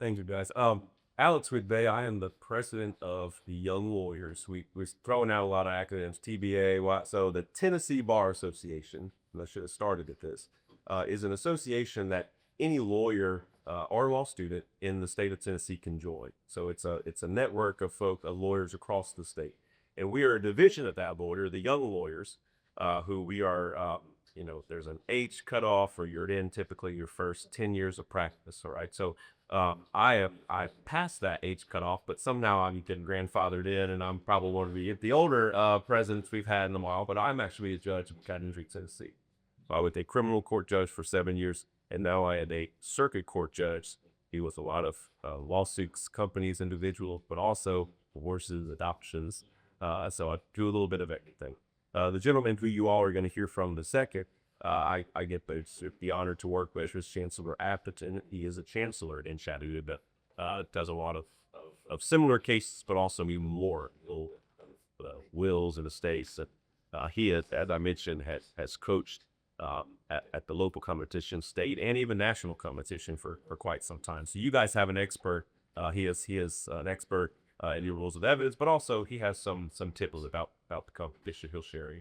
Thank you, guys. Alex McVeigh, I am the president of the Young Lawyers. We're throwing out a lot of acronyms, TBA. So the Tennessee Bar Association, and I should have started at this, is an association that any lawyer or law student in the state of Tennessee can join. So it's a network of lawyers across the state, and we are a division of that lawyer, the Young Lawyers, who we are. There's an age cutoff, or you're in typically your first 10 years of practice. All right, so I passed that age cutoff, but somehow I'm getting grandfathered in, and I'm probably one of the older presidents we've had in a while. But I'm actually a judge of Chattanooga, Tennessee. So I was a criminal court judge for 7 years, and now I am a circuit court judge. Deal with a lot of lawsuits, companies, individuals, but also divorces, adoptions. So I do a little bit of everything. The gentleman who you all are going to hear from in a second, I get the honor to work with is Chancellor Appleton. He is a chancellor in Chattanooga. Does a lot of similar cases, but also even more wills and estates. He, as I mentioned, has coached at the local competition, state, and even national competition for quite some time. So you guys have an expert. He is an expert in your rules of evidence, but also he has some tips about the competition he'll share.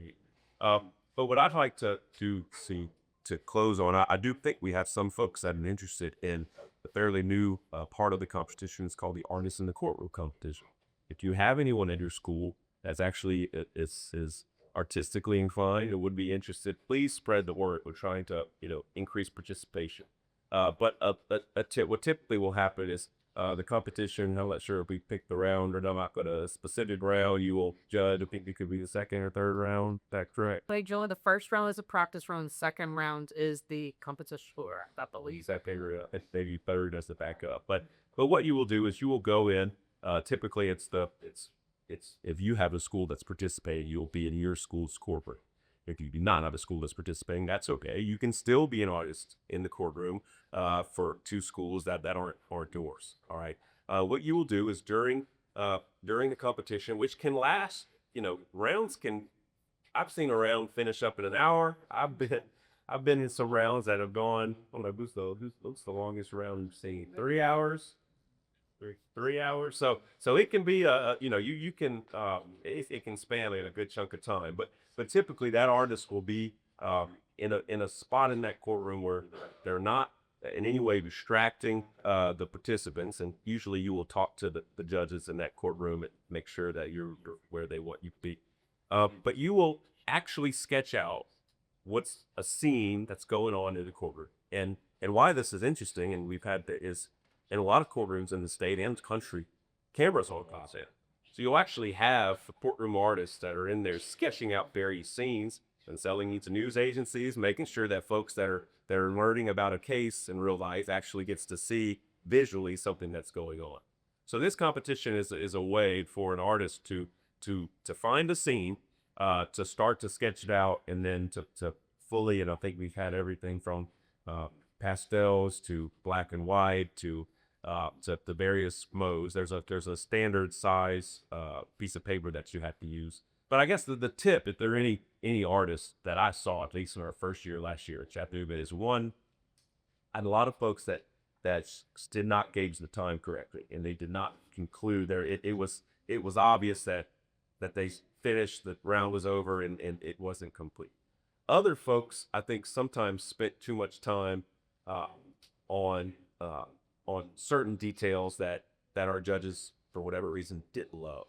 But what I'd like to do to close on, I do think we have some folks that are interested in the fairly new part of the competition. It's called the Artists in the Courtroom competition. If you have anyone at your school that's actually is artistically inclined and would be interested, please spread the word. We're trying to increase participation. But what typically will happen is the competition. I'm not sure if we pick the round or not, but a specific round you will judge. I think it could be the second or third round. Is that correct? Like Joey, the first round is a practice round. The second round is the competition. I believe. That maybe third as the backup. But what you will do is you will go in. Typically, it's if you have a school that's participating, you'll be in your school's corporate. If you do not have a school that's participating, that's okay. You can still be an artist in the courtroom for two schools that aren't yours. All right. What you will do is during the competition, which can last, rounds can. I've seen a round finish up in an hour. I've been in some rounds that have gone. I don't know what's the longest round you've seen? 3 hours. 3 hours. So it can be you can it can span in a good chunk of time. But typically that artist will be in a spot in that courtroom where they're not in any way distracting the participants, and usually you will talk to the judges in that courtroom and make sure that you're where they want you to be. But you will actually sketch out what's a scene that's going on in the courtroom, and why this is interesting, and we've had is in a lot of courtrooms in the state and country, cameras on content. So you'll actually have courtroom artists that are in there sketching out various scenes and selling it to news agencies, making sure that folks that are learning about a case in real life actually gets to see visually something that's going on. So this competition is a way for an artist to find a scene, to start to sketch it out, and then to fully. And I think we've had everything from pastels to black and white to the various modes. There's a standard size piece of paper that you have to use. But I guess the tip, if there are any artists that I saw, at least in our first year last year at Chattanooga, is one. I had a lot of folks that did not gauge the time correctly, and they did not conclude there. It was obvious that they finished, the round was over, and it wasn't complete. Other folks, I think, sometimes spent too much time on certain details that our judges, for whatever reason, didn't love.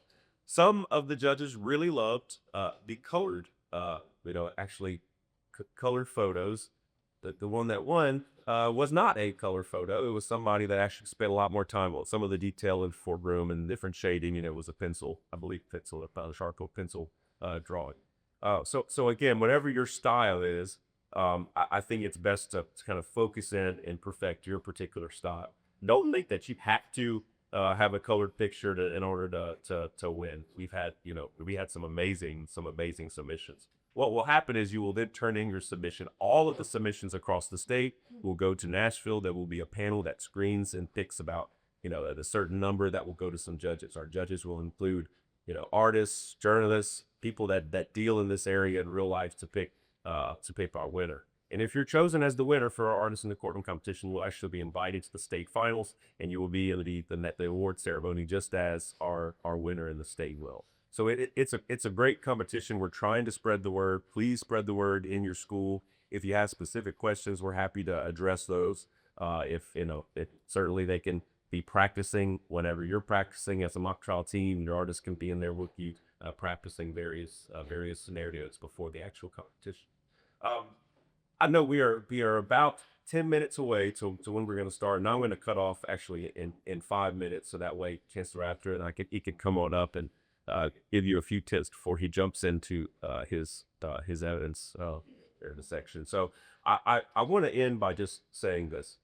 Some of the judges really loved the colored, actually colored photos. The one that won was not a color photo. It was somebody that actually spent a lot more time on some of the detail in foreground and different shading. It was a pencil, I believe, a charcoal pencil drawing. So again, whatever your style is, I think it's best to kind of focus in and perfect your particular style. Don't think that you have to have a colored picture in order to win. We had some amazing submissions. What will happen is you will then turn in your submission. All of the submissions across the state will go to Nashville. There will be a panel that screens and picks about a certain number that will go to some judges. Our judges will include artists, journalists, people that deal in this area in real life to pick our winner. And if you're chosen as the winner for our Artists in the Courtroom competition, we'll actually be invited to the state finals, and you will be in the award ceremony just as our winner in the state will. So it's a great competition. We're trying to spread the word. Please spread the word in your school. If you have specific questions, we're happy to address those. If certainly they can be practicing whenever you're practicing as a mock trial team. Your artist can be in there with you, practicing various scenarios before the actual competition. I know we are about 10 minutes away to when we're going to start. And I'm going to cut off actually in 5 minutes. So that way Chancellor after and he could come on up and give you a few tips before he jumps into his evidence in the section. So I want to end by just saying this.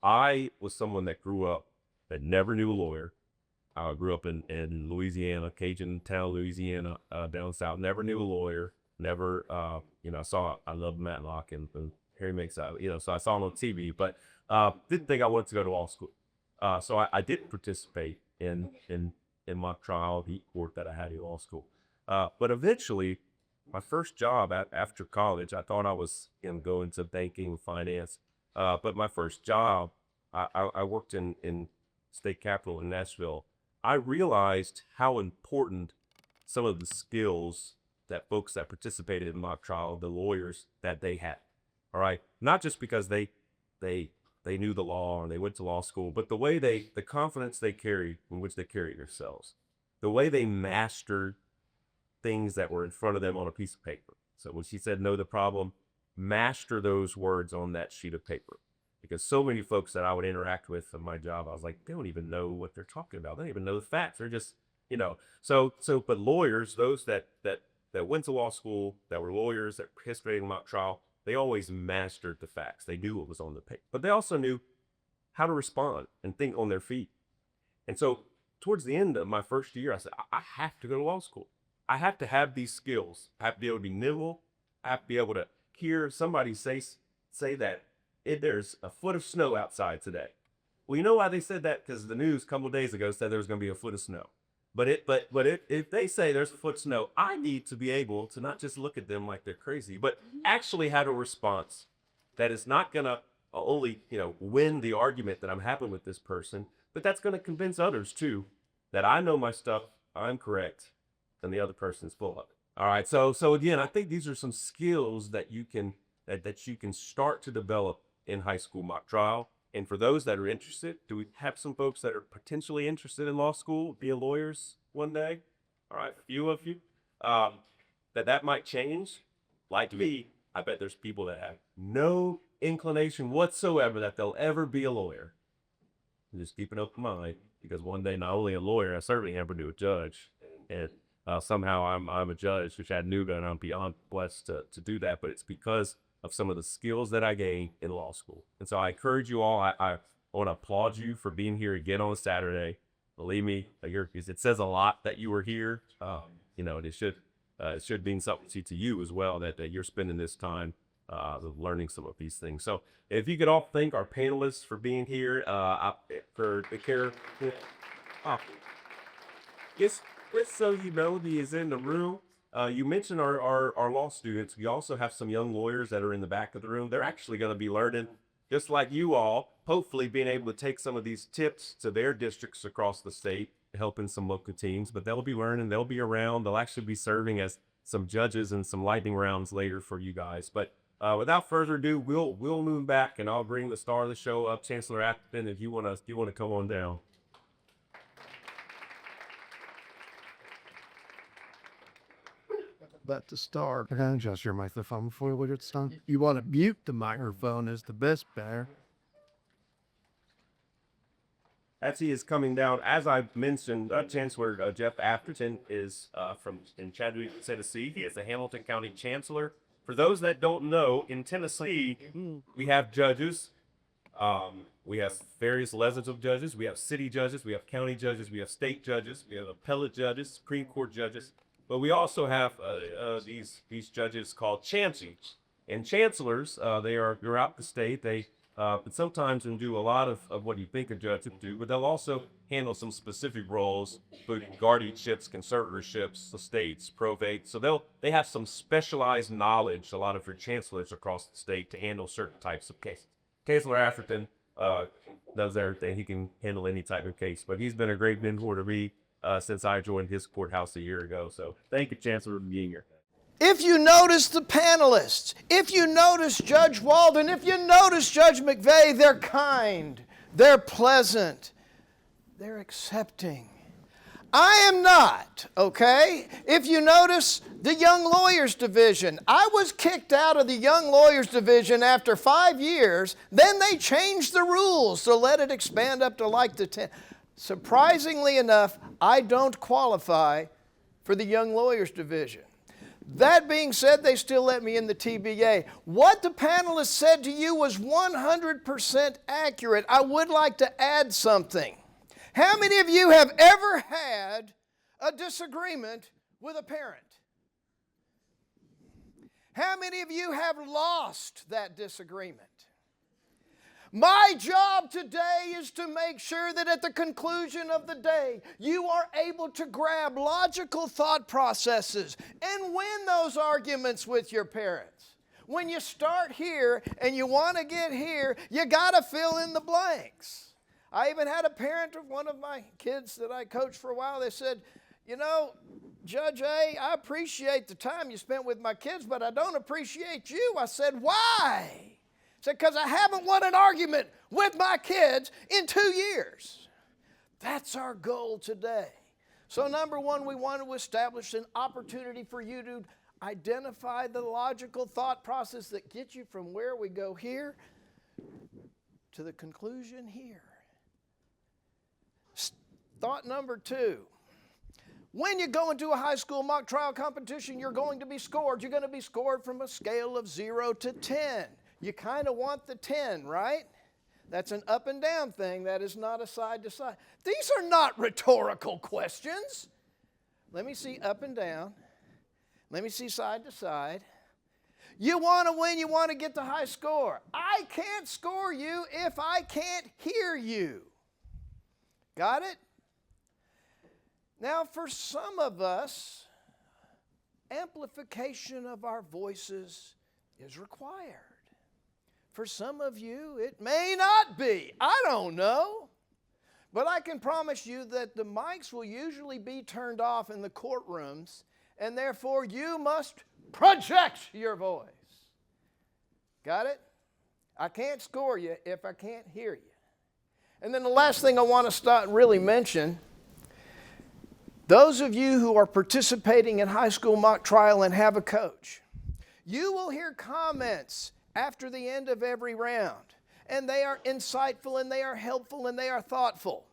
I was someone that grew up that never knew a lawyer. I grew up in Louisiana, Cajun town, Louisiana, down south. Never knew a lawyer. Never, I love Matlock and Harry Makes out, so I saw him on TV, but didn't think I wanted to go to law school. So I didn't participate in mock trial, heat court that I had in law school. But eventually, my first job after college, I thought I was going to go into banking and finance. But my first job, I worked in state capitol in Nashville. I realized how important some of the skills that folks that participated in mock trial, the lawyers that they had, all right, not just because they knew the law or they went to law school, but the confidence they carried in which they carried themselves, the way they mastered things that were in front of them on a piece of paper. So when she said know the problem, master those words on that sheet of paper. Because so many folks that I would interact with in my job, I was like, they don't even know what they're talking about. They don't even know the facts. They're just, but lawyers, those that went to law school, that were lawyers, that participated in mock trial, they always mastered the facts. They knew what was on the paper, but they also knew how to respond and think on their feet. And so towards the end of my first year, I said, I have to go to law school. I have to have these skills. I have to be able to be nimble. I have to be able to hear somebody say that there's a foot of snow outside today. Well, you know why they said that? Because the news a couple of days ago said there was going to be a foot of snow. But if they say there's a foot of snow, I need to be able to not just look at them like they're crazy, but actually have a response that is not going to only, win the argument that I'm having with this person, but that's going to convince others too that I know my stuff, I'm correct, and the other person is full of it. All right. So again, I think these are some skills that you can start to develop in high school mock trial. And for those that are interested, do we have some folks that are potentially interested in law school, be lawyers one day? All right, a few of you. That might change. Like me, I bet there's people that have no inclination whatsoever that they'll ever be a lawyer. Just keep an open mind, because one day not only a lawyer, I certainly am going to be a judge. And somehow I'm a judge for Chattanooga, and I'm beyond blessed to do that. But it's because of some of the skills that I gained in law school. And so I encourage you all, I want to applaud you for being here again on a Saturday. Believe me, it says a lot that you were here. And it should mean something to you as well, that you're spending this time learning some of these things. So if you could all thank our panelists for being here, for the care. Just so you know, he is in the room. You mentioned our law students. We also have some young lawyers that are in the back of the room. They're actually going to be learning, just like you all, hopefully being able to take some of these tips to their districts across the state, helping some local teams. But they'll be learning. They'll be around. They'll actually be serving as some judges and some lightning rounds later for you guys. But without further ado, we'll move back, and I'll bring the star of the show up, Chancellor Atherton, if you want to come on down. About to start. Can I adjust your microphone before we get started? You want to mute the microphone is the best bear. As he is coming down, as I mentioned, Chancellor Jeff Atherton is in Chattanooga, Tennessee. He is the Hamilton County Chancellor. For those that don't know, in Tennessee, we have judges. We have various levels of judges. We have city judges. We have county judges. We have state judges. We have appellate judges, Supreme Court judges. But we also have these judges called chancellors. And chancellors, they are throughout the state. They But sometimes they'll do a lot of what you think a judge would do, but they'll also handle some specific roles, including guardianships, conservatorships, estates, probate. So they have some specialized knowledge, a lot of your chancellors across the state, to handle certain types of cases. Chancellor Atherton does everything. He can handle any type of case, but he's been a great mentor to me since I joined his courthouse a year ago. So thank you, Chancellor, for being here. If you notice the panelists, if you notice Judge Walden, if you notice Judge McVeigh, they're kind, they're pleasant, they're accepting. I am not, okay? If you notice the Young Lawyers Division, I was kicked out of the Young Lawyers Division after 5 years. Then they changed the rules to let it expand up to like the 10. Surprisingly enough, I don't qualify for the Young Lawyers Division. That being said, they still let me in the TBA. What the panelists said to you was 100% accurate. I would like to add something. How many of you have ever had a disagreement with a parent? How many of you have lost that disagreement? My job today is to make sure that at the conclusion of the day, you are able to grab logical thought processes and win those arguments with your parents. When you start here and you want to get here, you got to fill in the blanks. I even had a parent of one of my kids that I coached for a while. They said, you know, Judge A, I appreciate the time you spent with my kids, but I don't appreciate you. I said, why? Said, because I haven't won an argument with my kids in 2 years. That's our goal today. So number one, we want to establish an opportunity for you to identify the logical thought process that gets you from where we go here to the conclusion here. Thought number two. When you go into a high school mock trial competition, you're going to be scored. You're going to be scored from a scale of 0 to 10. You kind of want the 10, right? That's an up and down thing. That is not a side to side. These are not rhetorical questions. Let me see up and down. Let me see side to side. You want to win. You want to get the high score. I can't score you if I can't hear you. Got it? Now, for some of us, amplification of our voices is required. For some of you, it may not be. I don't know. But I can promise you that the mics will usually be turned off in the courtrooms, and therefore you must project your voice. Got it? I can't score you if I can't hear you. And then the last thing I want to really mention, those of you who are participating in high school mock trial and have a coach, you will hear comments after the end of every round, and they are insightful and they are helpful and they are thoughtful.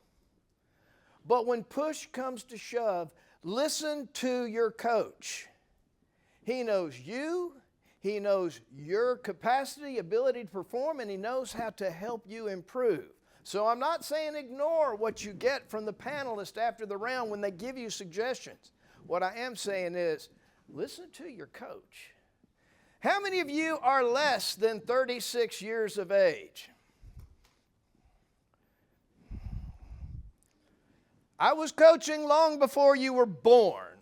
But when push comes to shove, listen to your coach. He knows you, he knows your capacity, ability to perform, and he knows how to help you improve. So I'm not saying ignore what you get from the panelists after the round when they give you suggestions. What I am saying is listen to your coach. How many of you are less than 36 years of age? I was coaching long before you were born.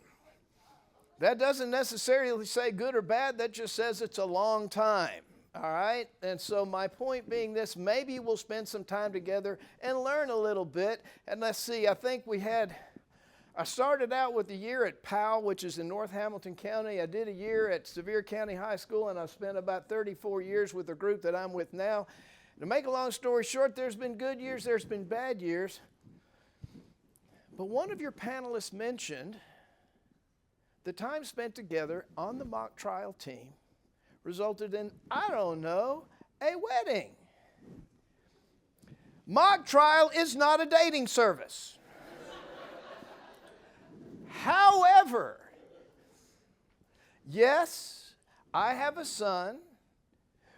That doesn't necessarily say good or bad. That just says it's a long time. All right? And so my point being this, maybe we'll spend some time together and learn a little bit. And let's see, I started out with a year at Powell, which is in North Hamilton County. I did a year at Sevier County High School, and I've spent about 34 years with the group that I'm with now. To make a long story short, there's been good years, there's been bad years. But one of your panelists mentioned the time spent together on the mock trial team resulted in, I don't know, a wedding. Mock trial is not a dating service. However, yes, I have a son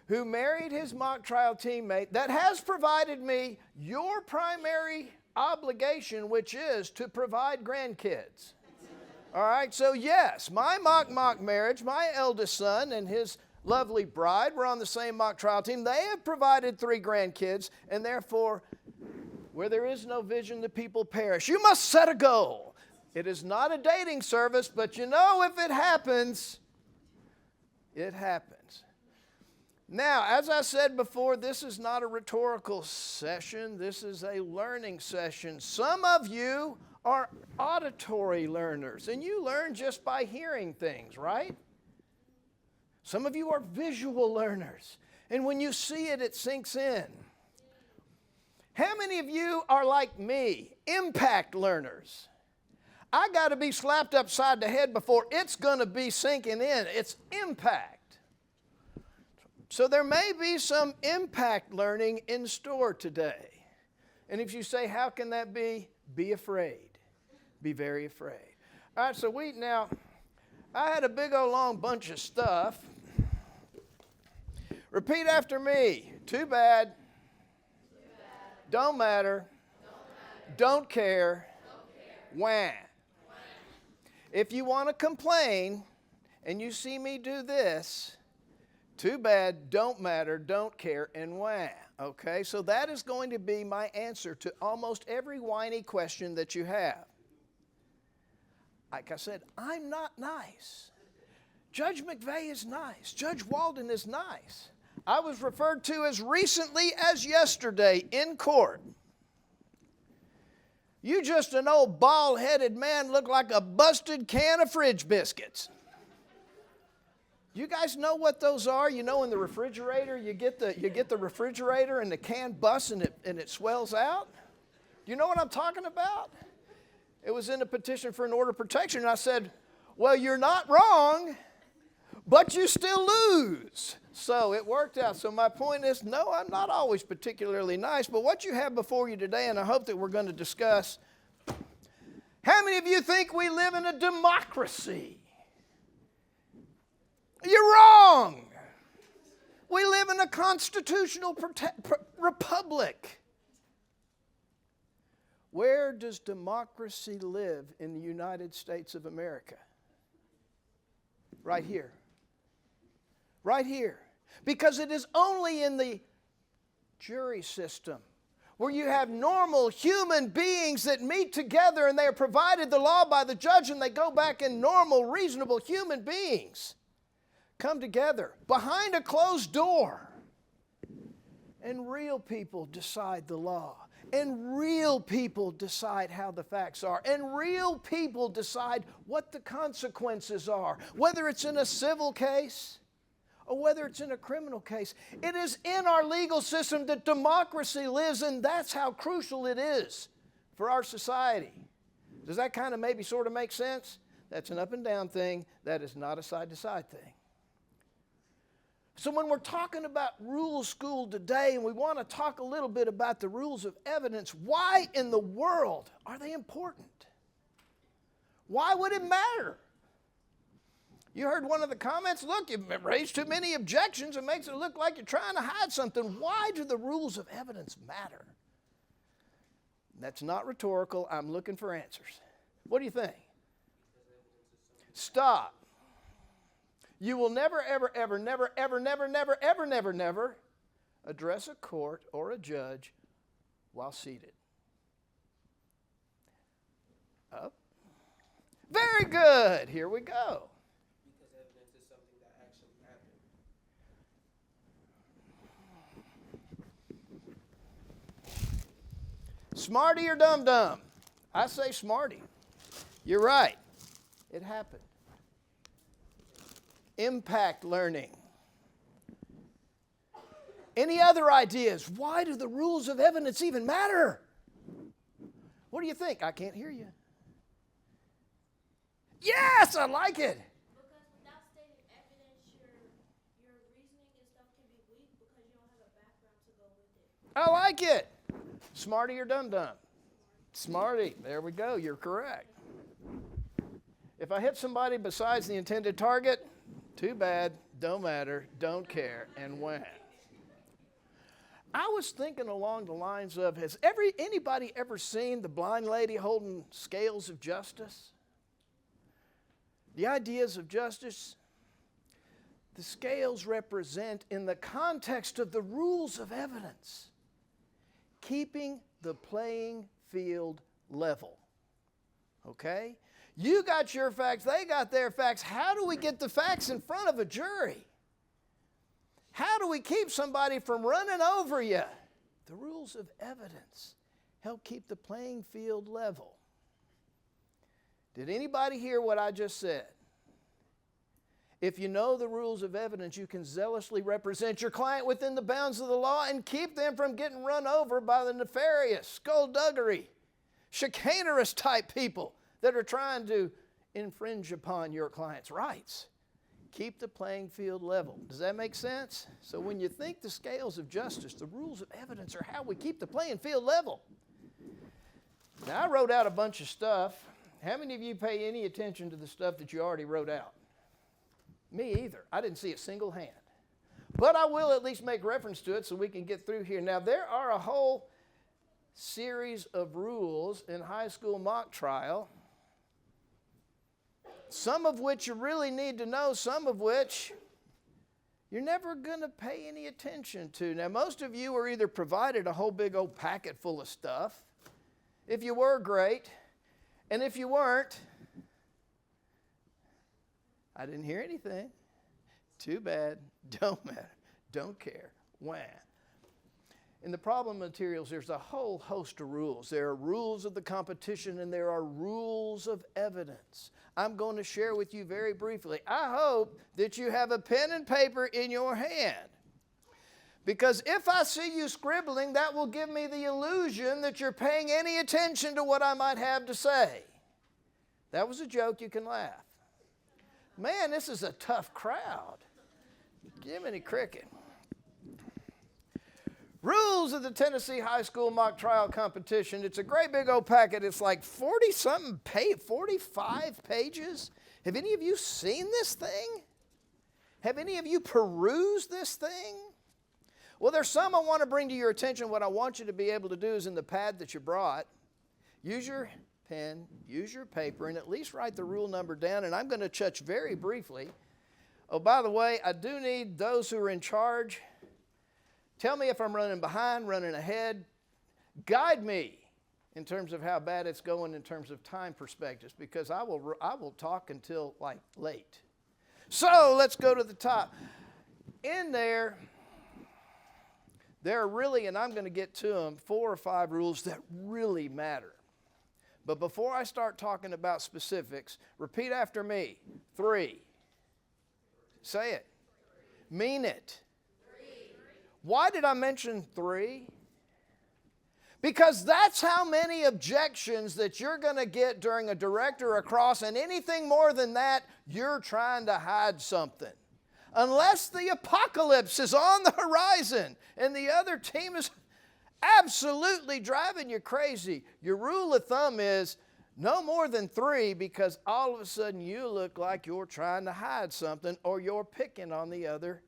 who married his mock trial teammate that has provided me your primary obligation, which is to provide grandkids. All right, so yes, my mock marriage, my eldest son and his lovely bride were on the same mock trial team. They have provided 3 grandkids, and therefore, where there is no vision, the people perish. You must set a goal. It is not a dating service, but you know, if it happens, it happens. Now, as I said before, this is not a rhetorical session. This is a learning session. Some of you are auditory learners, and you learn just by hearing things, right? Some of you are visual learners, and when you see it, it sinks in. How many of you are like me, impact learners? I got to be slapped upside the head before it's going to be sinking in. It's impact. So there may be some impact learning in store today. And if you say, how can that be? Be afraid. Be very afraid. All right, so I had a big old long bunch of stuff. Repeat after me. Too bad. Don't matter. Don't care. Wah. If you want to complain and you see me do this, too bad, don't matter, don't care, and wah. Okay, so that is going to be my answer to almost every whiny question that you have. Like I said, I'm not nice. Judge McVeigh is nice. Judge Walden is nice. I was referred to as recently as yesterday in court. You just an old bald-headed man, look like a busted can of fridge biscuits. You guys know what those are? You know, in the refrigerator, you get the refrigerator and the can busts and it swells out. Do you know what I'm talking about? It was in a petition for an order of protection, and I said, well, you're not wrong, but you still lose. So it worked out. So my point is, no, I'm not always particularly nice, but what you have before you today, and I hope that we're going to discuss, how many of you think we live in a democracy? You're wrong. We live in a constitutional republic. Where does democracy live in the United States of America? Right here. Right here. Because it is only in the jury system where you have normal human beings that meet together and they are provided the law by the judge and they go back in normal, reasonable human beings. Come together behind a closed door, and real people decide the law, and real people decide how the facts are, and real people decide what the consequences are, whether it's in a civil case or whether it's in a criminal case. It is in our legal system that democracy lives, and that's how crucial it is for our society. Does that kind of maybe sort of make sense? That's an up and down thing. That is not a side to side thing. So when we're talking about rule school today, and we want to talk a little bit about the rules of evidence, why in the world are they important? Why would it matter? You heard one of the comments, look, you've raised too many objections. It makes it look like you're trying to hide something. Why do the rules of evidence matter? That's not rhetorical. I'm looking for answers. What do you think? Stop. You will never, ever, ever, never, ever, never, never, ever, never, never address a court or a judge while seated. Up. Very good. Here we go. Because evidence is something that actually happened. Smarty or dum-dum? I say smarty. You're right. It happened. Impact learning. Any other ideas? Why do the rules of evidence even matter? What do you think? I can't hear you. Yes, I like it. Because without stating evidence, your reasoning and stuff can be weak because you don't have a background to go with it. I like it. Smarty or dum-dum? Smarty. There we go. You're correct. If I hit somebody besides the intended target, too bad, don't matter, don't care, and when. I was thinking along the lines of, has anybody ever seen the blind lady holding scales of justice? The ideas of justice. the scales represent, in the context of the rules of evidence, keeping the playing field level. Okay? You got your facts, they got their facts. How do we get the facts in front of a jury? How do we keep somebody from running over you? The rules of evidence help keep the playing field level. Did anybody hear what I just said? If you know the rules of evidence, you can zealously represent your client within the bounds of the law and keep them from getting run over by the nefarious, skullduggery, chicanerous type people that are trying to infringe upon your client's rights. Keep the playing field level. Does that make sense? So when you think the scales of justice, the rules of evidence are how we keep the playing field level. Now, I wrote out a bunch of stuff. How many of you pay any attention to the stuff that you already wrote out? Me either. I didn't see a single hand. But I will at least make reference to it so we can get through here. Now, there are a whole series of rules in high school mock trial, some of which you really need to know, some of which you're never going to pay any attention to. Now, most of you were either provided a whole big old packet full of stuff. If you were, great. And if you weren't, I didn't hear anything. Too bad. Don't matter. Don't care. Wham. In the problem materials, there's a whole host of rules. There are rules of the competition and there are rules of evidence. I'm going to share with you very briefly. I hope that you have a pen and paper in your hand. Because if I see you scribbling, that will give me the illusion that you're paying any attention to what I might have to say. That was a joke. You can laugh. Man, this is a tough crowd. Jiminy Cricket. Rules of the Tennessee High School Mock Trial Competition. It's a great big old packet. It's like 40-something, 45 pages. Have any of you seen this thing? Have any of you perused this thing? Well, there's some I want to bring to your attention. What I want you to be able to do is in the pad that you brought, use your pen, use your paper, and at least write the rule number down. And I'm going to touch very briefly. Oh, by the way, I do need those who are in charge. Tell me if I'm running behind, running ahead. Guide me in terms of how bad it's going in terms of time perspectives, because I will talk until like late. So let's go to the top. In there are really, and I'm going to get to them, 4 or 5 rules that really matter. But before I start talking about specifics, repeat after me. 3. Say it. Mean it. Why did I mention 3? Because that's how many objections that you're going to get during a direct or a cross, and anything more than that, you're trying to hide something. Unless the apocalypse is on the horizon and the other team is absolutely driving you crazy, your rule of thumb is no more than 3, because all of a sudden you look like you're trying to hide something or you're picking on the other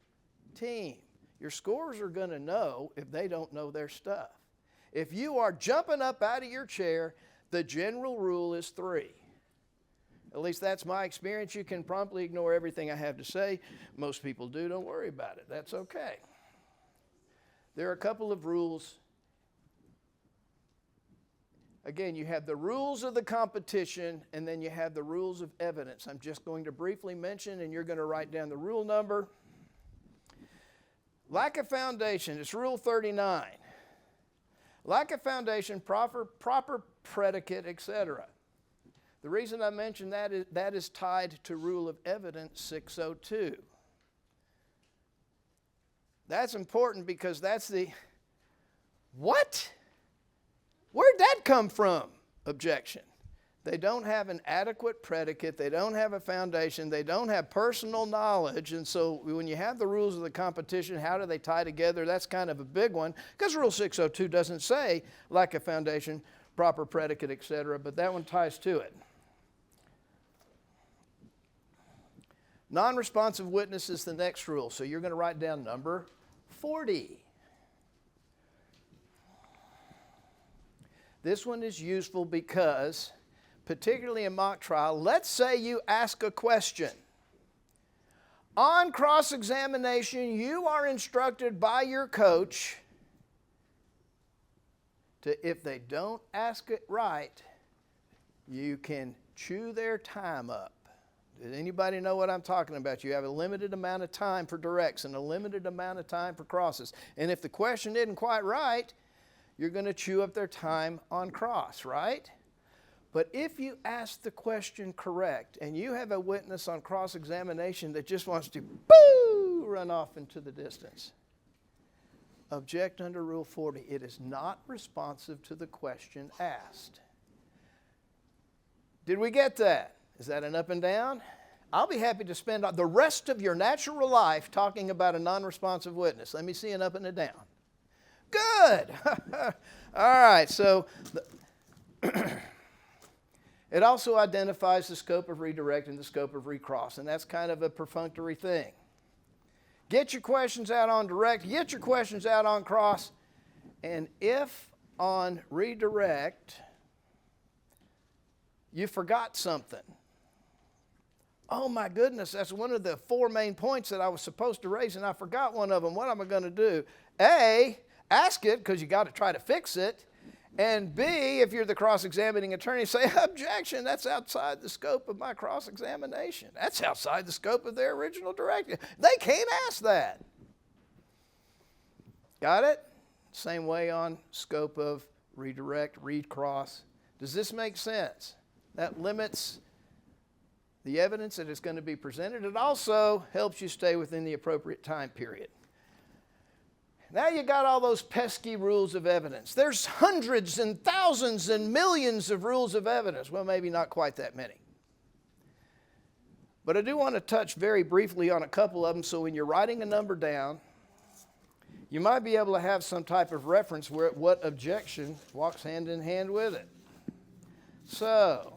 team. Your scorers are going to know if they don't know their stuff. If you are jumping up out of your chair, the general rule is 3. At least that's my experience. You can promptly ignore everything I have to say. Most people do. Don't worry about it. That's okay. There are a couple of rules. Again, you have the rules of the competition, and then you have the rules of evidence. I'm just going to briefly mention, and you're going to write down the rule number. Lack of foundation, it's Rule 39. Lack of foundation, proper predicate, etc. The reason I mention that is tied to Rule of Evidence 602. That's important because that's the, what? Where'd that come from? Objection. They don't have an adequate predicate. They don't have a foundation. They don't have personal knowledge. And so when you have the rules of the competition, how do they tie together? That's kind of a big one, because Rule 602 doesn't say lack of foundation, proper predicate, etc., but that one ties to it. Non-responsive witness is the next rule. So you're going to write down number 40. This one is useful because, particularly in mock trial, let's say you ask a question. On cross-examination, you are instructed by your coach to, if they don't ask it right, you can chew their time up. Does anybody know what I'm talking about? You have a limited amount of time for directs and a limited amount of time for crosses. And if the question isn't quite right, you're going to chew up their time on cross, right? But if you ask the question correct and you have a witness on cross-examination that just wants to boo, run off into the distance, object under Rule 40. It is not responsive to the question asked. Did we get that? Is that an up and down? I'll be happy to spend the rest of your natural life talking about a non-responsive witness. Let me see an up and a down. Good. All right, so it also identifies the scope of redirect and the scope of recross, and that's kind of a perfunctory thing. Get your questions out on direct, get your questions out on cross, and if on redirect you forgot something, oh my goodness, that's one of the 4 main points that I was supposed to raise and I forgot one of them. What am I going to do? A, ask it because you got to try to fix it. And B, if you're the cross-examining attorney, say, objection, that's outside the scope of my cross-examination. That's outside the scope of their original directive. They can't ask that. Got it? Same way on scope of redirect, recross. Does this make sense? That limits the evidence that is going to be presented. It also helps you stay within the appropriate time period. Now you got all those pesky rules of evidence. There's hundreds and thousands and millions of rules of evidence. Well, maybe not quite that many. But I do want to touch very briefly on a couple of them, so when you're writing a number down, you might be able to have some type of reference where what objection walks hand in hand with it. So,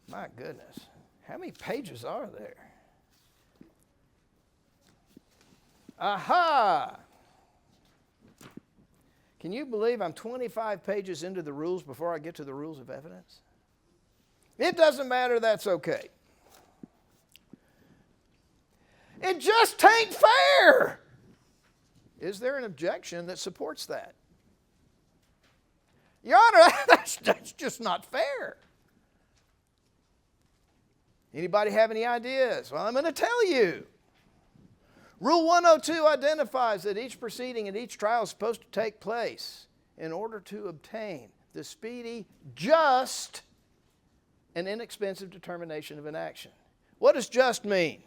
my goodness, how many pages are there? Aha! Can you believe I'm 25 pages into the rules before I get to the rules of evidence? It doesn't matter, that's okay. It just ain't fair. Is there an objection that supports that? Your Honor, that's just not fair. Anybody have any ideas? Well, I'm going to tell you. Rule 102 identifies that each proceeding and each trial is supposed to take place in order to obtain the speedy, just, and inexpensive determination of an action. What does just mean?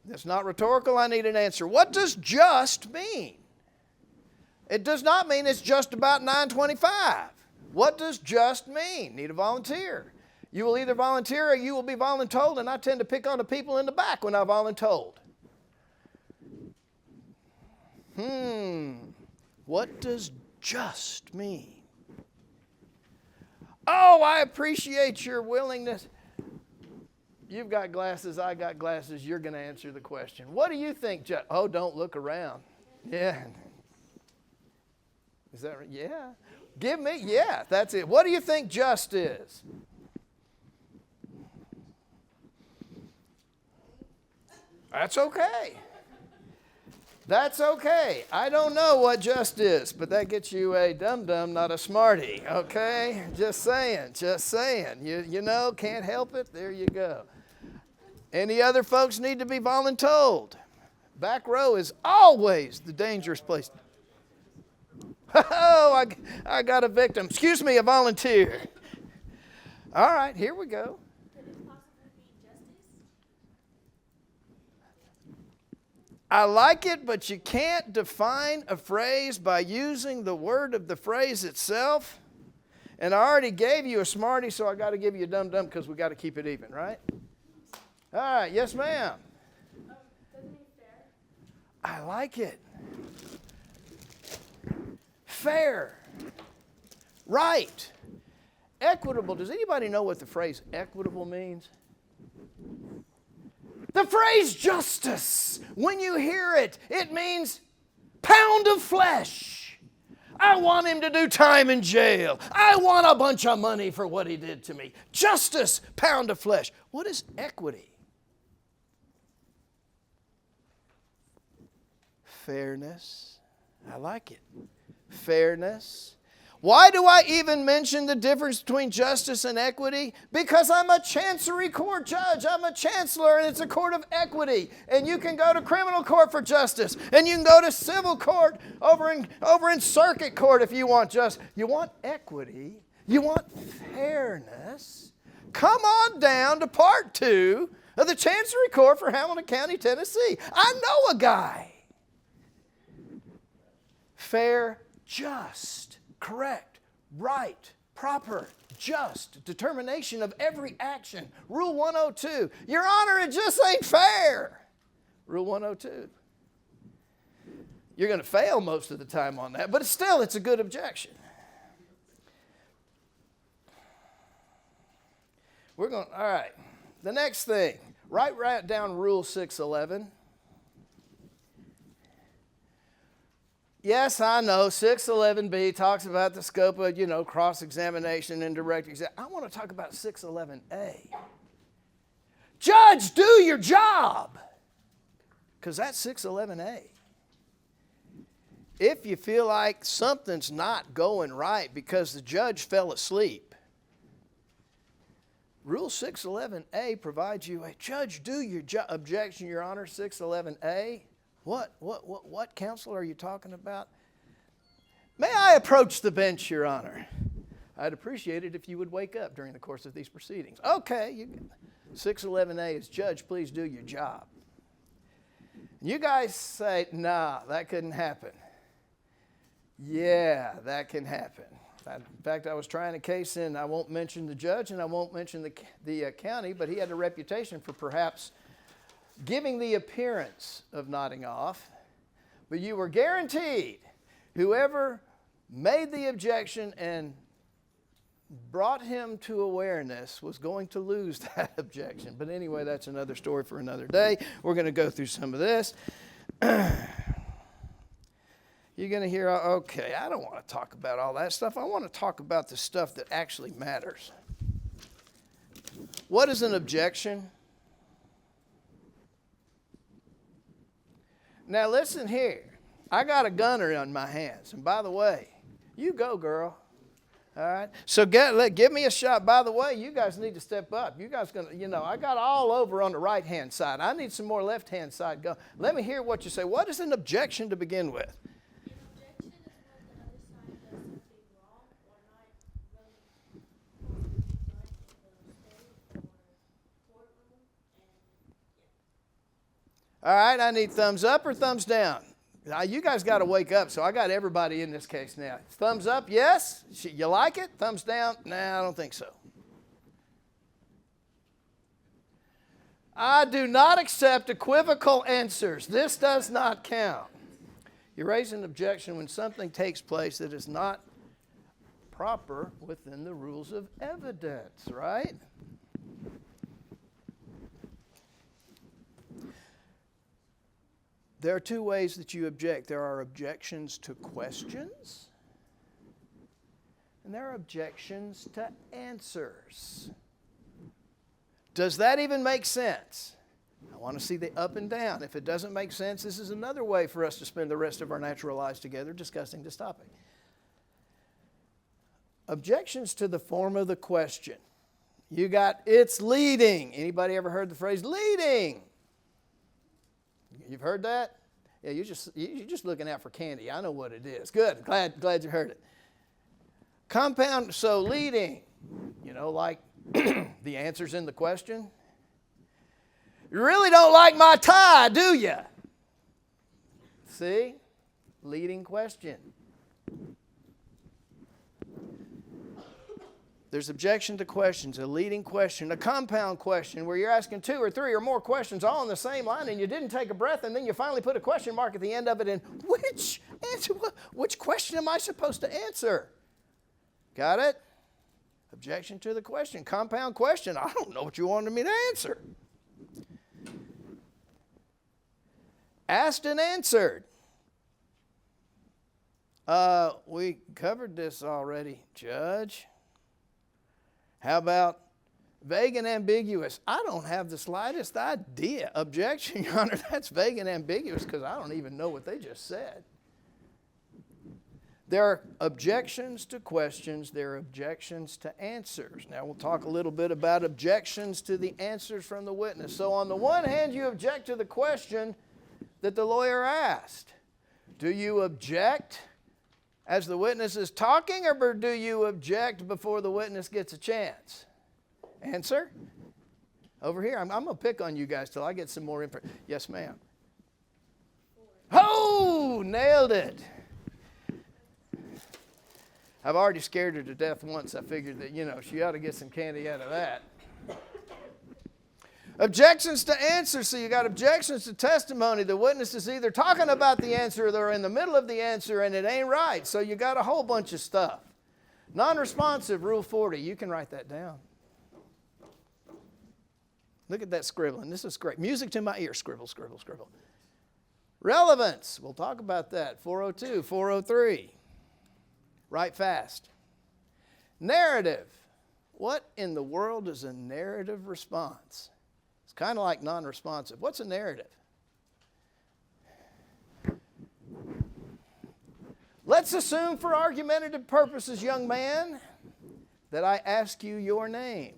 That's not rhetorical. I need an answer. What does just mean? It does not mean it's just about 9:25. What does just mean? Need a volunteer. You will either volunteer or you will be voluntold, and I tend to pick on the people in the back when I voluntold. What does just mean? Oh, I appreciate your willingness. You've got glasses, I got glasses, you're going to answer the question. What do you think just? Oh, don't look around. Yeah. Is that right? Yeah. Give me, yeah, that's it. What do you think just is? That's okay. That's okay. I don't know what just is, but that gets you a dum-dum, not a smarty, okay? Just saying, just saying. You know, can't help it. There you go. Any other folks need to be voluntold? Back row is always the dangerous place. Oh, I got a victim. Excuse me, a volunteer. All right, here we go. Could it possibly be justice? I like it, but you can't define a phrase by using the word of the phrase itself. And I already gave you a smarty, so I got to give you a dum-dum because we got to keep it even, right? All right, yes, ma'am. Doesn't it fair? I like it. Fair. Right. Equitable. Does anybody know what the phrase equitable means? The phrase justice, when you hear it, it means pound of flesh. I want him to do time in jail. I want a bunch of money for what he did to me. Justice, pound of flesh. What is equity? Fairness. I like it. Fairness. Why do I even mention the difference between justice and equity? Because I'm a chancery court judge. I'm a chancellor, and it's a court of equity. And you can go to criminal court for justice, and you can go to civil court over in circuit court if you want justice. You want equity. You want fairness. Come on down to part 2 of the Chancery Court for Hamilton County, Tennessee. I know a guy. Fair, just, correct, right, proper, just, determination of every action. Rule 102. Your Honor, it just ain't fair. Rule 102. You're going to fail most of the time on that, but still, it's a good objection. All right. The next thing, write down Rule 611. Yes, I know 611B talks about the scope of, cross-examination and direct exam. I want to talk about 611A. Judge, do your job. Because that's 611A. If you feel like something's not going right because the judge fell asleep, Rule 611A provides you a judge, do your job. Objection, Your Honor, 611A. What counsel are you talking about? May I approach the bench, Your Honor? I'd appreciate it if you would wake up during the course of these proceedings. Okay, 611A is judge, please do your job. You guys say, nah, that couldn't happen. Yeah, that can happen. In fact, I was trying a case in, I won't mention the judge and I won't mention the county, but he had a reputation for perhaps giving the appearance of nodding off. But you were guaranteed whoever made the objection and brought him to awareness was going to lose that objection. But anyway, that's another story for another day. We're going to go through some of this. You're going to hear, okay, I don't want to talk about all that stuff. I want to talk about the stuff that actually matters. What is an objection? Now listen here. I got a gunner on my hands. And by the way, you go, girl. All right? So give me a shot. By the way, you guys need to step up. You guys I got all over on the right-hand side. I need some more left-hand side. Go. Let me hear what you say. What is an objection to begin with? All right, I need thumbs up or thumbs down. Now, you guys got to wake up, so I got everybody in this case now. Thumbs up, yes? You like it? Thumbs down? Nah, I don't think so. I do not accept equivocal answers. This does not count. You raise an objection when something takes place that is not proper within the rules of evidence, right? There are 2 ways that you object. There are objections to questions, and there are objections to answers. Does that even make sense? I want to see the up and down. If it doesn't make sense, this is another way for us to spend the rest of our natural lives together discussing this topic. Objections to the form of the question. You got, it's leading. Anybody ever heard the phrase leading? You've heard that? Yeah, you're just looking out for candy. I know what it is. Good. Glad you heard it. Compound, so leading, like the answer's in the question. You really don't like my tie, do you? See? Leading question. There's objection to questions, a leading question, a compound question where you're asking 2 or 3 or more questions all in the same line and you didn't take a breath and then you finally put a question mark at the end of it and which question am I supposed to answer? Got it? Objection to the question. Compound question. I don't know what you wanted me to answer. Asked and answered. We covered this already, Judge. How about Vague and ambiguous. I don't have the slightest idea. Objection, Your Honor, that's vague and ambiguous because I don't even know what they just said. There are objections to questions. There are objections to answers. Now we'll talk a little bit about objections to the answers from the witness. So on the one hand, you object to the question that the lawyer asked. Do you object as the witness is talking, or do you object before the witness gets a chance? Answer? Over here. I'm going to pick on you guys till I get some more info. Yes, ma'am. Oh, nailed it. I've already scared her to death once. I figured that, she ought to get some candy out of that. Objections to answers. So you got objections to testimony. The witness is either talking about the answer or they're in the middle of the answer and it ain't right. So you got a whole bunch of stuff. Non-responsive, Rule 40. You can write that down. Look at that scribbling. This is great. Music to my ear. Scribble, scribble, scribble. Relevance. We'll talk about that. 402, 403. Write fast. Narrative. What in the world is a narrative response? It's kind of like non-responsive. What's a narrative? Let's assume for argumentative purposes, young man, that I ask you your name.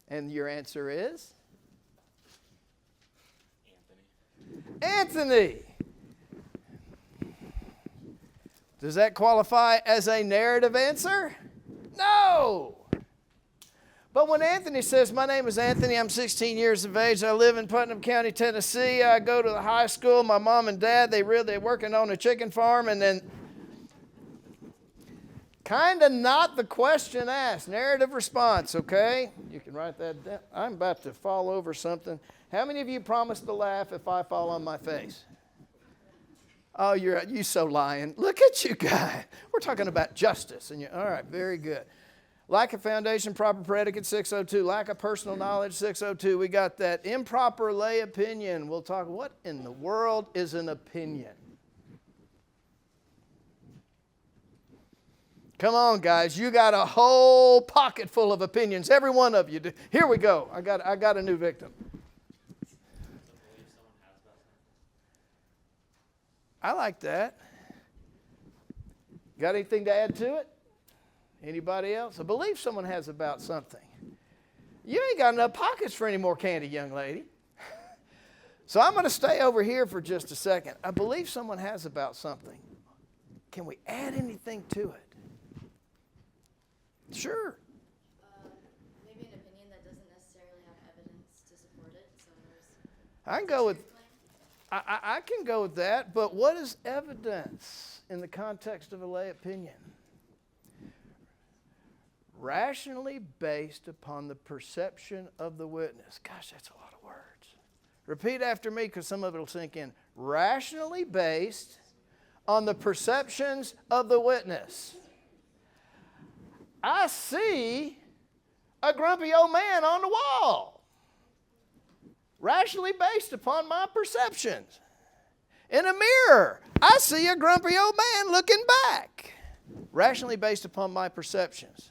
And your answer is? Anthony. Does that qualify as a narrative answer? No. But when Anthony says, my name is Anthony, I'm 16 years of age, I live in Putnam County, Tennessee, I go to the high school, my mom and dad, they're working on a chicken farm, and then kind of not the question asked. Narrative response, okay? You can write that down. I'm about to fall over something. How many of you promise to laugh if I fall on my face? Oh, you so lying. Look at you guys. We're talking about justice. All right, very good. Lack of foundation, proper predicate, 602. Lack of personal knowledge, 602. We got that. Improper lay opinion. We'll talk, what in the world is an opinion? Come on, guys. You got a whole pocket full of opinions. Every one of you do. Here we go. I got a new victim. I like that. Got anything to add to it? Anybody else? A belief someone has about something. You ain't got enough pockets for any more candy, young lady. So I'm going to stay over here for just a second. A belief someone has about something. Can we add anything to it? Sure. Maybe an opinion that doesn't necessarily have evidence to support it. So I can go with. I can go with that, but what is evidence in the context of a lay opinion? Rationally based upon the perception of the witness. Gosh, that's a lot of words. Repeat after me because some of it will sink in. Rationally based on the perceptions of the witness. I see a grumpy old man on the wall. Rationally based upon my perceptions. In a mirror, I see a grumpy old man looking back. Rationally based upon my perceptions.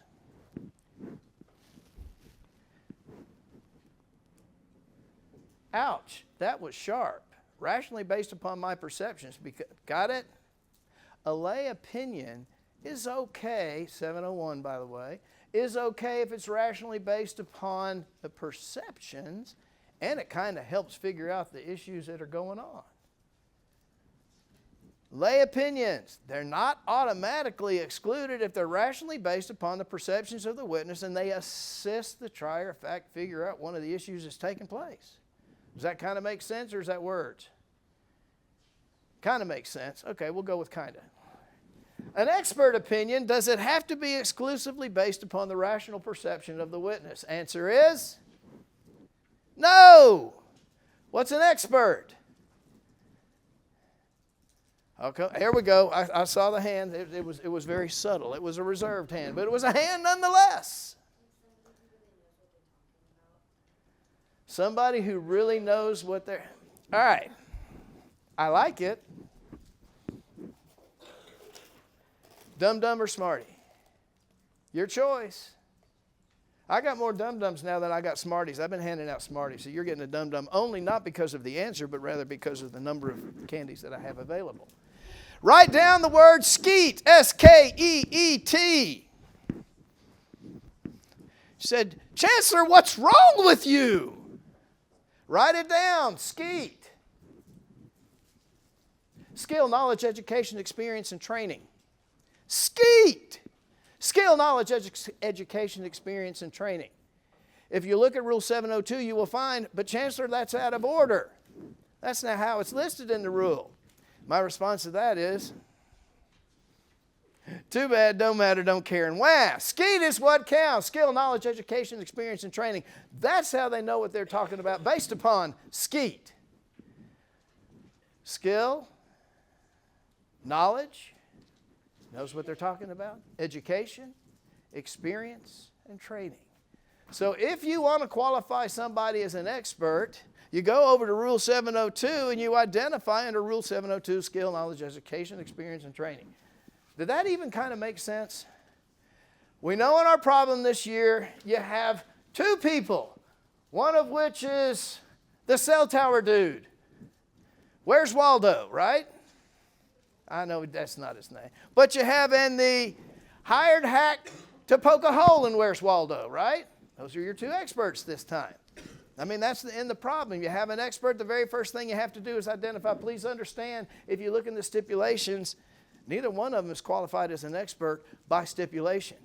Ouch, that was sharp. Rationally based upon my perceptions. Got it? A lay opinion is okay, 701 by the way, is okay if it's rationally based upon the perceptions, and it kind of helps figure out the issues that are going on. Lay opinions, they're not automatically excluded if they're rationally based upon the perceptions of the witness and they assist the trier of fact figure out one of the issues that's taking place. Does that kind of make sense, or is that words? Kind of makes sense. Okay, we'll go with kind of. An expert opinion, does it have to be exclusively based upon the rational perception of the witness? Answer is no. What's an expert? Okay, here we go. I saw the hand. It was very subtle. It was a reserved hand, but it was a hand nonetheless. Somebody who really knows what they're... All right. I like it. Dumb, dumb, or smarty? Your choice. I got more dum-dums now than I got Smarties. I've been handing out Smarties, so you're getting a dum-dum only not because of the answer, but rather because of the number of candies that I have available. Write down the word skeet, S-K-E-E-T. She said, Chancellor, what's wrong with you? Write it down, skeet. Skill, knowledge, education, experience, and training. Skeet. Skill, knowledge, education, experience, and training. If you look at Rule 702, you will find, but Chancellor, that's out of order. That's not how it's listed in the rule. My response to that is, too bad, don't matter, don't care, and wah. Skeet is what counts. Skill, knowledge, education, experience, and training. That's how they know what they're talking about based upon skeet. Skill, knowledge, knows what they're talking about. Education, experience, and training. So if you want to qualify somebody as an expert, you go over to Rule 702 and you identify under Rule 702 skill, knowledge, education, experience, and training. Did that even kind of make sense? We know in our problem this year you have two people, one of which is the cell tower dude. Where's Waldo, right? I know that's not his name. But you have in the hired hack to poke a hole in Where's Waldo, right? Those are your two experts this time. I mean, that's in the problem. You have an expert, the very first thing you have to do is identify. Please understand, if you look in the stipulations, neither one of them is qualified as an expert by stipulation,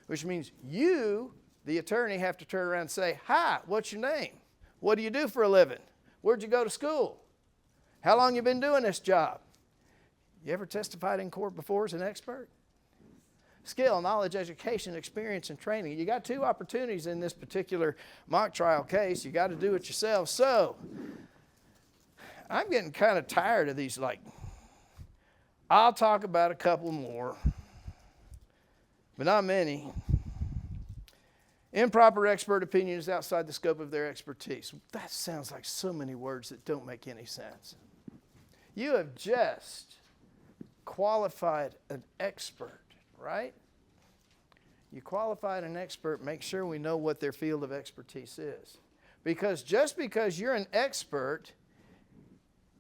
which means you, the attorney, have to turn around and say, hi, what's your name? What do you do for a living? Where'd you go to school? How long you been doing this job? You ever testified in court before as an expert? Skill, knowledge, education, experience, and training. You got two opportunities in this particular mock trial case. You got to do it yourself. So, I'm getting kind of tired of these, I'll talk about a couple more, but not many. Improper expert opinion is outside the scope of their expertise. That sounds like so many words that don't make any sense. You have just qualified an expert, right? You qualified an expert, make sure we know what their field of expertise is. Because just because you're an expert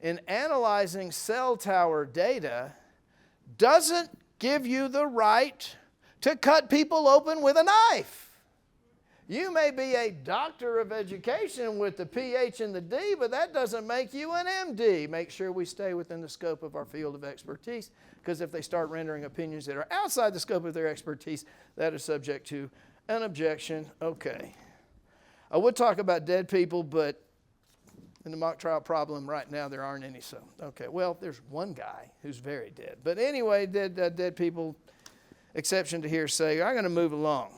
in analyzing cell tower data doesn't give you the right to cut people open with a knife. You may be a doctor of education with the PH and the D, but that doesn't make you an MD. Make sure we stay within the scope of our field of expertise, because if they start rendering opinions that are outside the scope of their expertise, that is subject to an objection. Okay. I would talk about dead people, but in the mock trial problem right now there aren't any. So, okay, well, there's one guy who's very dead. But anyway, dead people, exception to hearsay. I'm going to move along.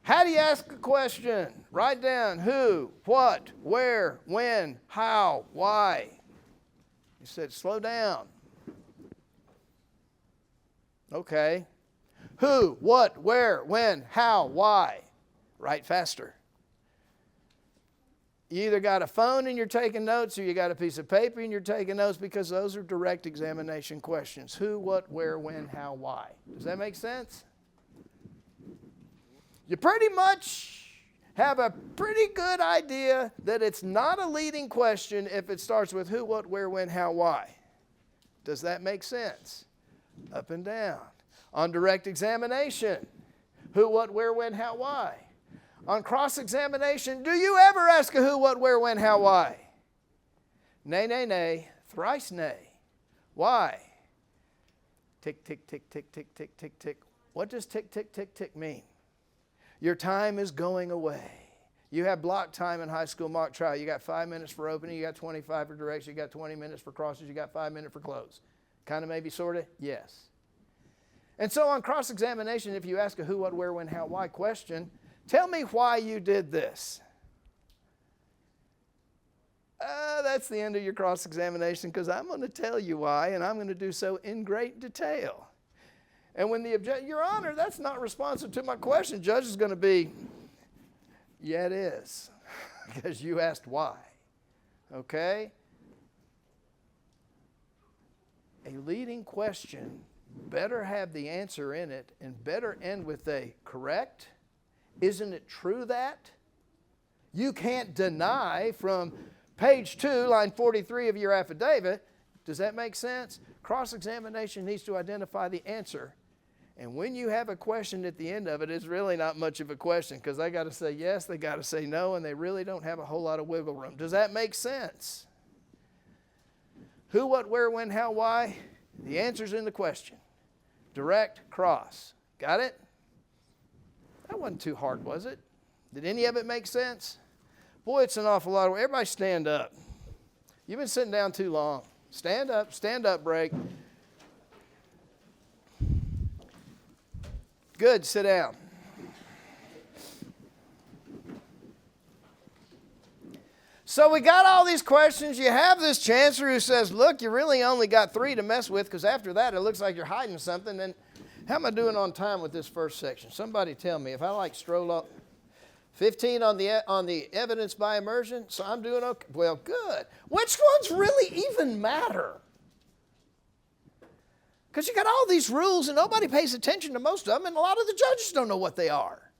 How do you ask a question? Write down who, what, where, when, how, why. You said slow down. Okay. Who, what, where, when, how, why. Write faster. You either got a phone and you're taking notes, or you got a piece of paper and you're taking notes, because those are direct examination questions. Who, what, where, when, how, why. Does that make sense? You pretty much have a pretty good idea that it's not a leading question if it starts with who, what, where, when, how, why. Does that make sense? Up and down. On direct examination, who, what, where, when, how, why. On cross-examination, do you ever ask a who, what, where, when, how, why? Nay, nay, nay, thrice nay. Why? Tick, tick, tick, tick, tick, tick, tick, tick. What does tick, tick, tick, tick mean? Your time is going away. You have block time in high school mock trial. You got 5 minutes for opening, you got 25 for direction, you got 20 minutes for crosses, you got 5 minutes for close. Kind of, maybe, sort of? Yes. And so on cross-examination, if you ask a who, what, where, when, how, why question, tell me why you did this. That's the end of your cross-examination, because I'm going to tell you why, and I'm going to do so in great detail. And when the Your Honor, that's not responsive to my question. Judge is going to be, yeah, it is, because you asked why. Okay? A leading question better have the answer in it and better end with a correct, Isn't it true that? You can't deny from page 2, line 43 of your affidavit. Does that make sense? Cross-examination needs to identify the answer. And when you have a question at the end of it, it's really not much of a question because they got to say yes, they got to say no, and they really don't have a whole lot of wiggle room. Does that make sense? Who, what, where, when, how, why? The answer's in the question. Direct, cross. Got it? That wasn't too hard, was it? Did any of it make sense? Boy, it's an awful lot of work. Everybody stand up. You've been sitting down too long. Stand up break. Good, sit down. So we got all these questions. You have this chancellor who says, look, you really only got 3 to mess with because after that it looks like you're hiding something. And how am I doing on time with this first section? Somebody tell me. If I like stroll up, 15 on the evidence by immersion, so I'm doing okay. Well, good. Which ones really even matter? Because you got all these rules and nobody pays attention to most of them, and a lot of the judges don't know what they are.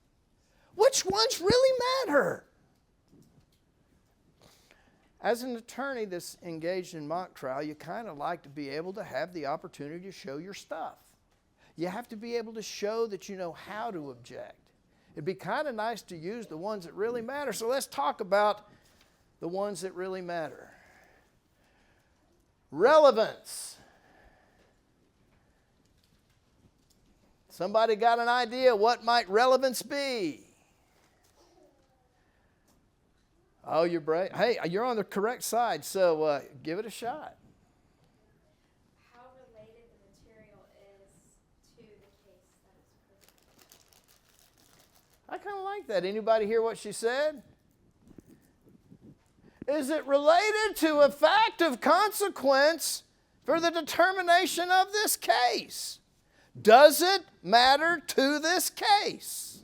Which ones really matter? As an attorney that's engaged in mock trial, you kind of like to be able to have the opportunity to show your stuff. You have to be able to show that you know how to object. It'd be kind of nice to use the ones that really matter. So let's talk about the ones that really matter. Relevance. Somebody got an idea what might relevance be? Oh, you're brave. Hey, you're on the correct side, so give it a shot. How related the material is to the case that is proved. I kind of like that. Anybody hear what she said? Is it related to a fact of consequence for the determination of this case? Does it matter to this case?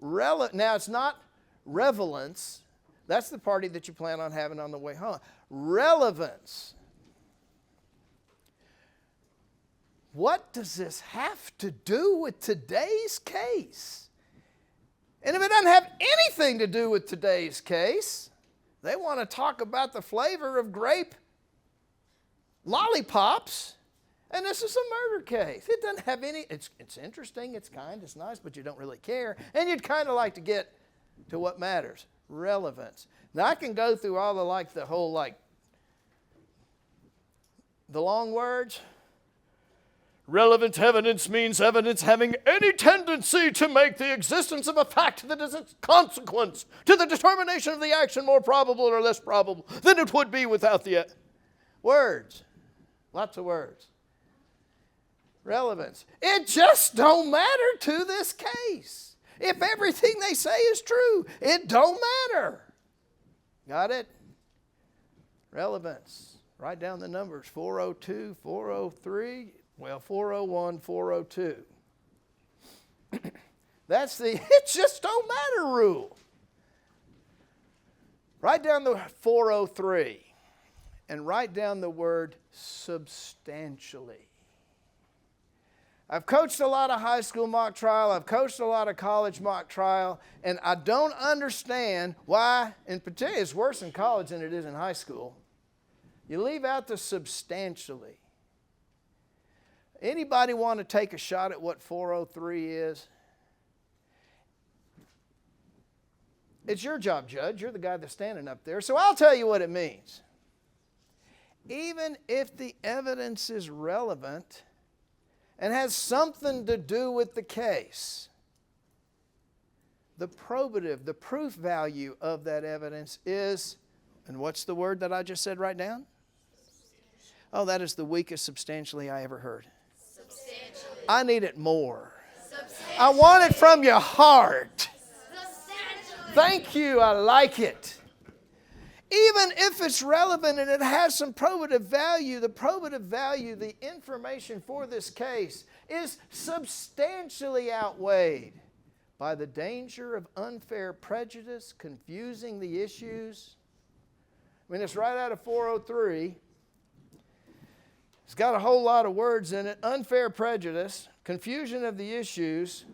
Now, it's not relevance. That's the party that you plan on having on the way home. Relevance. What does this have to do with today's case? And if it doesn't have anything to do with today's case, they want to talk about the flavor of grape lollipops, and this is a murder case. It doesn't have any, it's interesting, it's kind, it's nice, but you don't really care. And you'd kind of like to get to what matters. Relevance. Now I can go through all the long words. Relevant evidence means evidence having any tendency to make the existence of a fact that is its consequence to the determination of the action more probable or less probable than it would be without the words. Lots of words. Relevance. It just don't matter to this case. If everything they say is true, it don't matter. Got it? Relevance. Write down the numbers. 402, 403, 401, 402. That's the it just don't matter rule. Write down the 403 and write down the word substantially. I've coached a lot of high school mock trial. I've coached a lot of college mock trial. And I don't understand why, in particular, it's worse in college than it is in high school. You leave out the substantially. Anybody want to take a shot at what 403 is? It's your job, Judge. You're the guy that's standing up there. So I'll tell you what it means. Even if the evidence is relevant and has something to do with the case, the probative, the proof value of that evidence is, and what's the word that I just said right down? Oh, that is the weakest substantially I ever heard. Substantially. I need it more. Substantially. I want it from your heart. Substantially. Thank you, I like it. Even if it's relevant and it has some probative value, the information for this case is substantially outweighed by the danger of unfair prejudice, confusing the issues. I mean, it's right out of 403. It's got a whole lot of words in it. Unfair prejudice, confusion of the issues.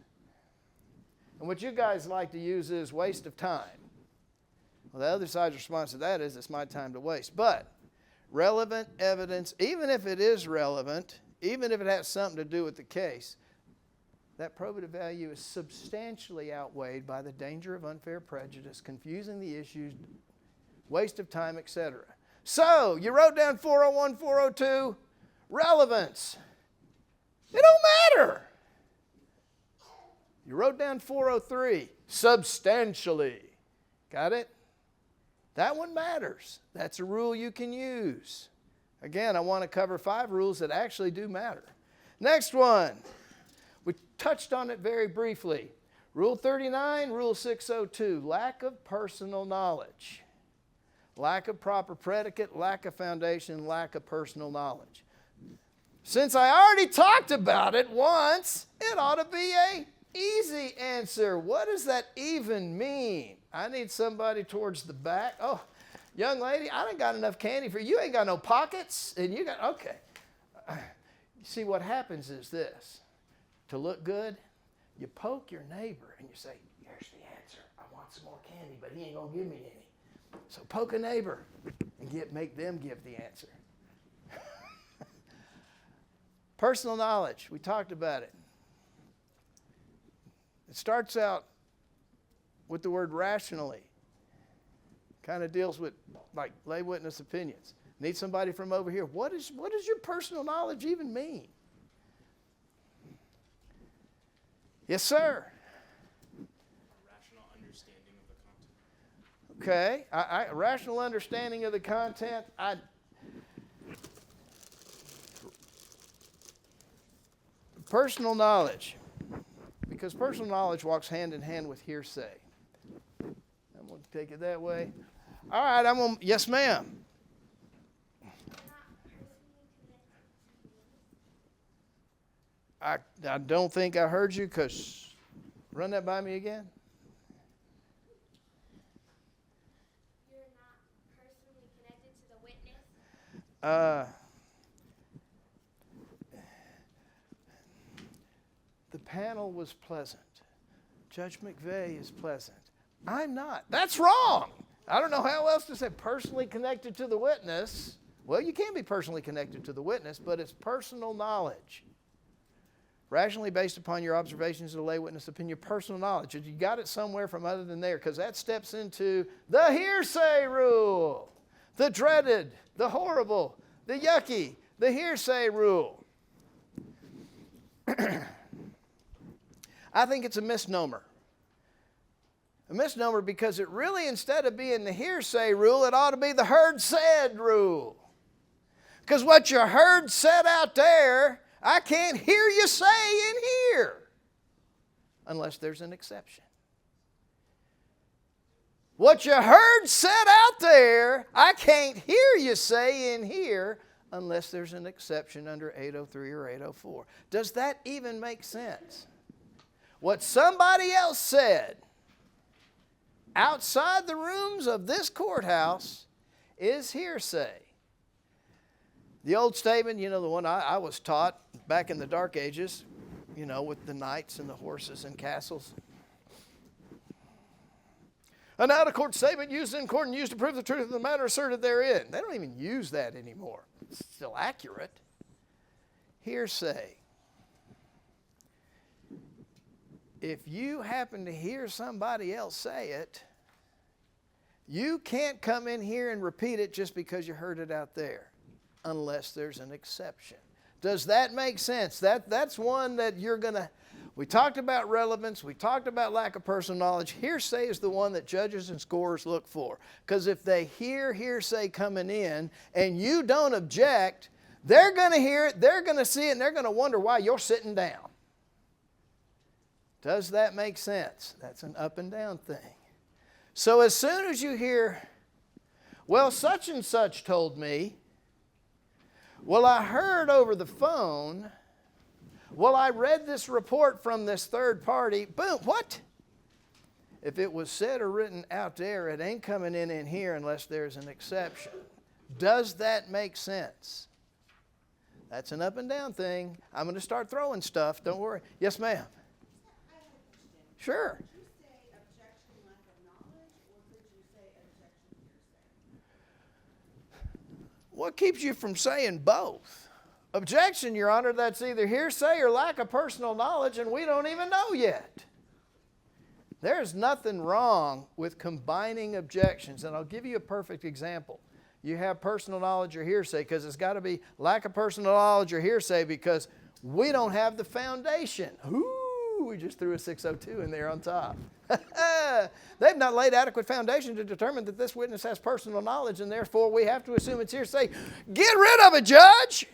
And what you guys like to use is waste of time. Well, the other side's response to that is it's my time to waste. But relevant evidence, even if it is relevant, even if it has something to do with the case, that probative value is substantially outweighed by the danger of unfair prejudice, confusing the issues, waste of time, etc. So, you wrote down 401, 402, relevance. It don't matter. You wrote down 403, substantially. Got it? That one matters. That's a rule you can use. Again, I want to cover 5 rules that actually do matter. Next one. We touched on it very briefly. Rule 39, Rule 602, lack of personal knowledge. Lack of proper predicate, lack of foundation, lack of personal knowledge. Since I already talked about it once, it ought to be an easy answer. What does that even mean? I need somebody towards the back. Oh, young lady, I done got enough candy for you. You ain't got no pockets. And you got, okay. See, what happens is this. To look good, you poke your neighbor and you say, here's the answer. I want some more candy, but he ain't going to give me any. So poke a neighbor and make them give the answer. Personal knowledge, we talked about it. It starts out with the word rationally. Kind of deals with like lay witness opinions. Need somebody from over here. What does your personal knowledge even mean? Yes, sir. Rational understanding of the content. Okay, rational understanding of the content. Personal knowledge, because personal knowledge walks hand in hand with hearsay. I'm going to take it that way. All right, yes, ma'am. I don't think I heard you, because run that by me again. You're not personally connected to the witness? The panel was pleasant. Judge McVeigh is pleasant. I'm not. That's wrong. I don't know how else to say personally connected to the witness. Well, you can be personally connected to the witness, but it's personal knowledge. Rationally based upon your observations of the lay witness opinion, personal knowledge. You got it somewhere from other than there, because that steps into the hearsay rule. The dreaded, the horrible, the yucky, the hearsay rule. I think it's a misnomer. A misnomer because it really, instead of being the hearsay rule, it ought to be the heard said rule. Because what you heard said out there, I can't hear you say in here, unless there's an exception. What you heard said out there, I can't hear you say in here, unless there's an exception under 803 or 804. Does that even make sense? What somebody else said outside the rooms of this courthouse is hearsay. The old statement, the one I was taught back in the Dark Ages, with the knights and the horses and castles. An out-of-court statement used in court and used to prove the truth of the matter asserted therein. They don't even use that anymore. It's still accurate. Hearsay. If you happen to hear somebody else say it, you can't come in here and repeat it just because you heard it out there, unless there's an exception. Does that make sense? That's one that you're going to... We talked about relevance. We talked about lack of personal knowledge. Hearsay is the one that judges and scorers look for. Because if they hear hearsay coming in and you don't object, they're going to hear it, they're going to see it, and they're going to wonder why you're sitting down. Does that make sense? That's an up and down thing. So as soon as you hear, well, such and such told me, well, I heard over the phone, well, I read this report from this third party, boom, what? If it was said or written out there, it ain't coming in here unless there's an exception. Does that make sense? That's an up and down thing. I'm going to start throwing stuff, don't worry. Yes, ma'am. Sure. What keeps you from saying both? Objection, Your Honor, that's either hearsay or lack of personal knowledge, and we don't even know yet. There's nothing wrong with combining objections, and I'll give you a perfect example. You have personal knowledge or hearsay, because it's got to be lack of personal knowledge or hearsay because we don't have the foundation. Ooh, we just threw a 602 in there on top. They've not laid adequate foundation to determine that this witness has personal knowledge, and therefore we have to assume it's hearsay. Get rid of it, Judge!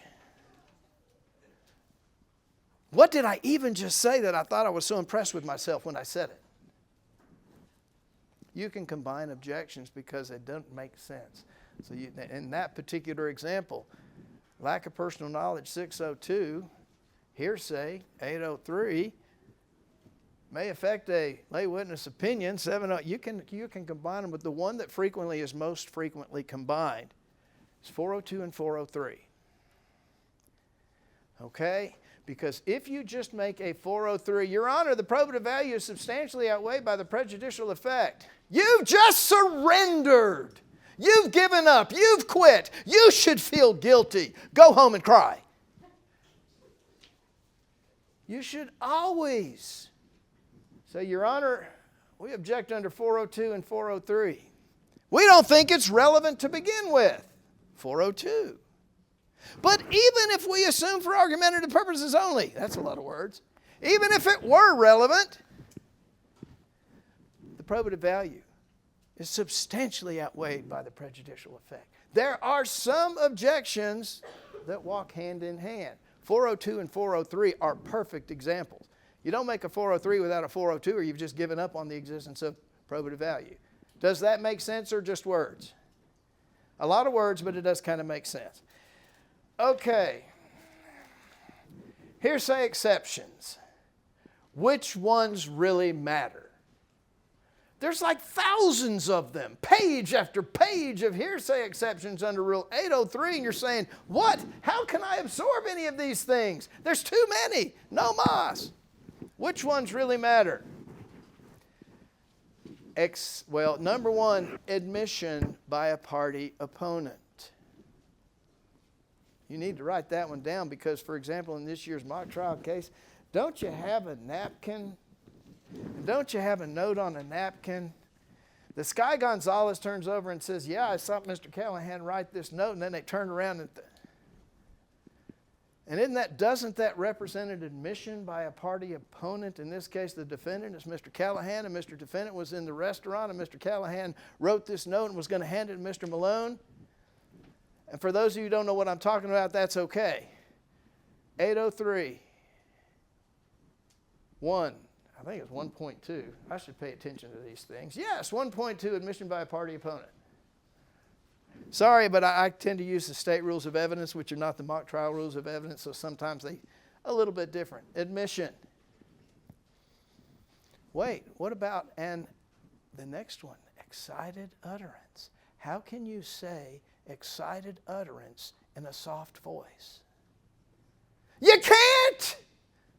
What did I even just say that I thought I was so impressed with myself when I said it? You can combine objections because they don't make sense. So in that particular example, lack of personal knowledge, 602, hearsay, 803, may affect a lay witness opinion, 70. You can combine them, but the one that frequently is most frequently combined is 402 and 403. Okay? Because if you just make a 403, Your Honor, the probative value is substantially outweighed by the prejudicial effect. You've just surrendered. You've given up. You've quit. You should feel guilty. Go home and cry. You should always say, Your Honor, we object under 402 and 403. We don't think it's relevant to begin with. 402. But even if we assume for argumentative purposes only, that's a lot of words, even if it were relevant, the probative value is substantially outweighed by the prejudicial effect. There are some objections that walk hand in hand. 402 and 403 are perfect examples. You don't make a 403 without a 402, or you've just given up on the existence of probative value. Does that make sense, or just words? A lot of words, but it does kind of make sense. Okay. Hearsay exceptions. Which ones really matter? There's like thousands of them, page after page of hearsay exceptions under Rule 803, and you're saying, what? How can I absorb any of these things? There's too many. No mas. Which ones really matter? Well, number one, admission by a party opponent. You need to write that one down because, for example, in this year's mock trial case, don't you have a napkin? Don't you have a note on a napkin? This guy Gonzalez turns over and says, yeah, I saw Mr. Callahan write this note, and then they turn around and doesn't that represent an admission by a party opponent? In this case, the defendant is Mr. Callahan, and Mr. Defendant was in the restaurant, and Mr. Callahan wrote this note and was going to hand it to Mr. Malone. And for those of you who don't know what I'm talking about, that's okay. 803. 1. I think it's 1.2. I should pay attention to these things. Yes, 1.2, admission by a party opponent. Sorry, but I tend to use the state rules of evidence, which are not the mock trial rules of evidence, so sometimes they a little bit different. Admission. Wait, what about, and the next one, excited utterance. How can you say excited utterance in a soft voice? You can't!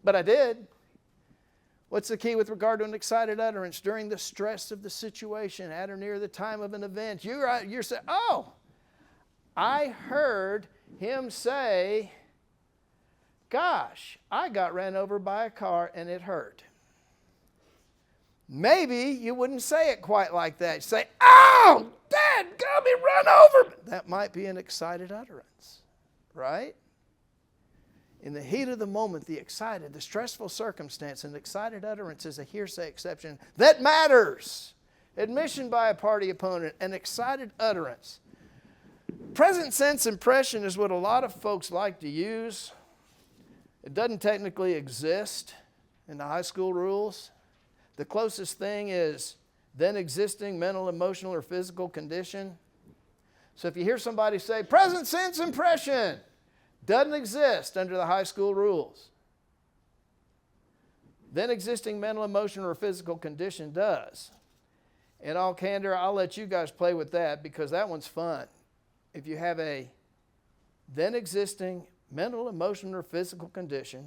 But I did. What's the key with regard to an excited utterance? During the stress of the situation, at or near the time of an event, you're saying, oh, I heard him say, gosh, I got ran over by a car and it hurt. Maybe you wouldn't say it quite like that. You say, oh, Dad, got me run over. That might be an excited utterance, right? In the heat of the moment, the stressful circumstance, an excited utterance is a hearsay exception that matters. Admission by a party opponent, an excited utterance. Present sense impression is what a lot of folks like to use. It doesn't technically exist in the high school rules. The closest thing is then existing mental, emotional, or physical condition. So if you hear somebody say, present sense impression, doesn't exist under the high school rules. Then existing mental, emotional, or physical condition does. In all candor, I'll let you guys play with that because that one's fun. If you have a then existing mental, emotional, or physical condition,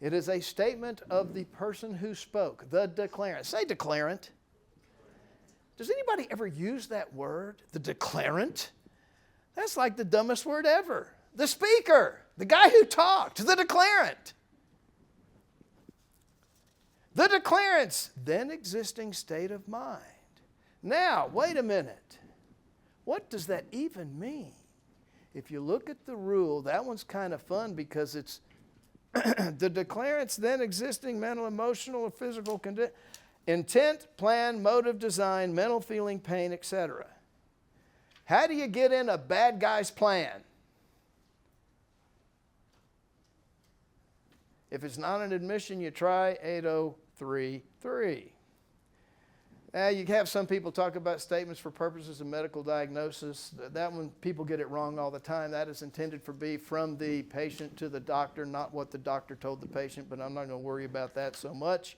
it is a statement of the person who spoke, the declarant. Say declarant. Does anybody ever use that word, the declarant? That's like the dumbest word ever. The speaker, the guy who talked, the declarant. The declarant's then existing state of mind. Now, wait a minute. What does that even mean? If you look at the rule, that one's kind of fun because it's the declarant's then existing mental, emotional, or physical condition, intent, plan, motive, design, mental feeling, pain, etc. How do you get in a bad guy's plan? If it's not an admission, you try 8033. Now, you have some people talk about statements for purposes of medical diagnosis. That one, people get it wrong all the time. That is intended to be from the patient to the doctor, not what the doctor told the patient, but I'm not going to worry about that so much.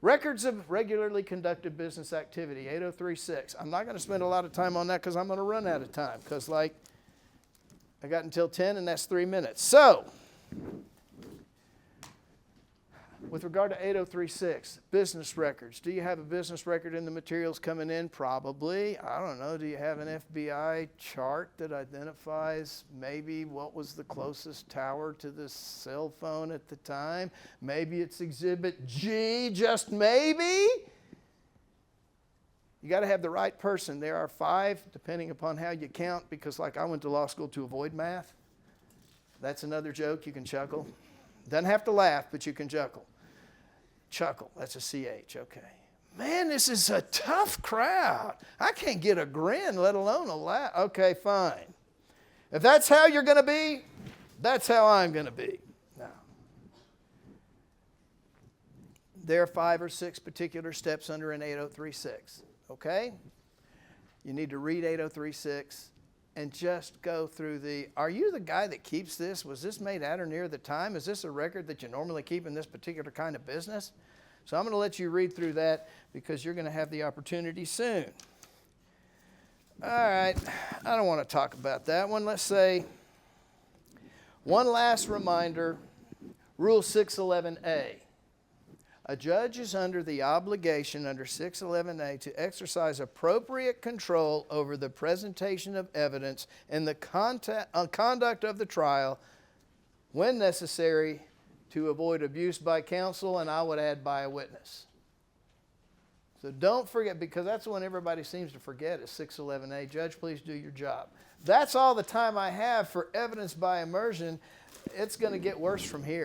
Records of regularly conducted business activity, 8036. I'm not going to spend a lot of time on that because I'm going to run out of time because, like, I got until 10 and that's 3 minutes. So, with regard to 8036, business records. Do you have a business record in the materials coming in? Probably. I don't know. Do you have an FBI chart that identifies maybe what was the closest tower to this cell phone at the time? Maybe it's Exhibit G, just maybe. You got to have the right person. There are 5, depending upon how you count, because like I went to law school to avoid math. That's another joke. You can chuckle. Doesn't have to laugh, but you can chuckle. Chuckle, that's a CH, okay. Man, this is a tough crowd. I can't get a grin, let alone a laugh. Okay, fine. If that's how you're going to be, that's how I'm going to be. Now, there are 5 or 6 particular steps under an 8036, okay? You need to read 8036 and just go through are you the guy that keeps this? Was this made at or near the time? Is this a record that you normally keep in this particular kind of business? So I'm going to let you read through that because you're going to have the opportunity soon. All right, I don't want to talk about that one. Let's say one last reminder, Rule 611A. A judge is under the obligation under 611A to exercise appropriate control over the presentation of evidence and the conduct of the trial when necessary to avoid abuse by counsel, and I would add by a witness. So don't forget, because that's the one everybody seems to forget is 611A. Judge, please do your job. That's all the time I have for evidence by immersion. It's going to get worse from here.